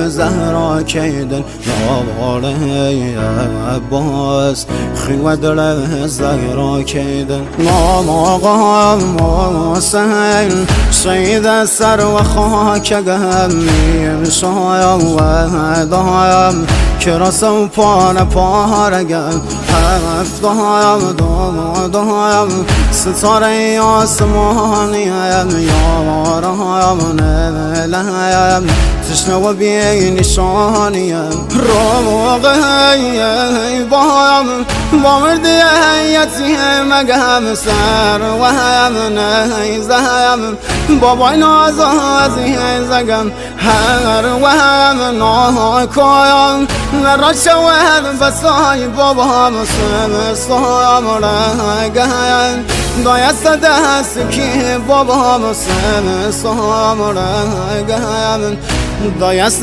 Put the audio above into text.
زهرا کیدن نواله عباس خیل دل زهرا کیدن نام آقا حسین شهید سر و خاک گمیم شایم و دایم که رسم پارگم هفتایم دایم ستاره آسمانیم یارایم نلیم تشنه و بی نشانیم روغی بایم با مردی یتیم گم سر و هم نیزم بابای نازازی زگم هر و هم ناکایم نرا شود بسای بابام سمستایم رگم دایست دست که بابام سمستایم رگم دایست